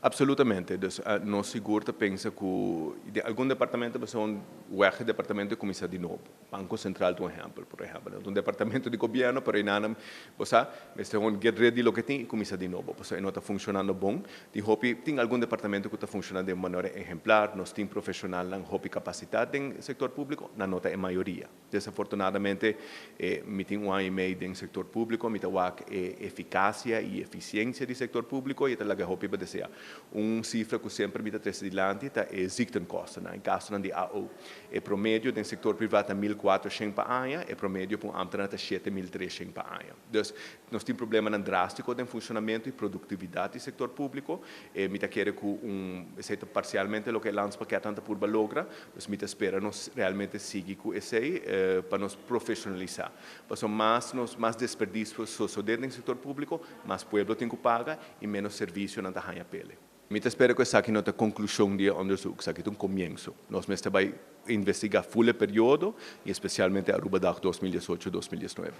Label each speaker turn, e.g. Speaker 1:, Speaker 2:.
Speaker 1: Absolutamente. Dus nós seguro pensa que algum departamento são o departamento de comissão de novo. Banco Central, por exemplo. Um departamento de governo, pero inanam, você get ready lo que tem e comissão de novo. Você não está funcionando bom. De hopi tem algum departamento que está funcionando de maneira exemplar. Nós temos profissional na hopi capacidade no setor público, na nota é maioria. Desafortunadamente, me tem ano e meio no setor público, me tem eficácia e eficiência do setor público e até lá que hopi vai dizer cifra que sempre me traz adiante é ziektenkosten, em gasto de AO. O promédio do setor privado é 1.400 por ano, e promédio para um ambtenaar é 7.300 por ano. Então, nós temos problema drástico no funcionamento e produtividade do setor público. Me quer que exceto parcialmente o que o landspaket anda por logra, mas me espera nós realmente seguir com esse para nos profissionalizar. Porque mais desperdício suceder no setor público, mais povo tem que pagar e menos serviço na ranha pele. Me espero que essa aqui não é a conclusão do onderzoek, essa aqui é começo. Nós vai investigar full período e especialmente a Aruba 2018-2019.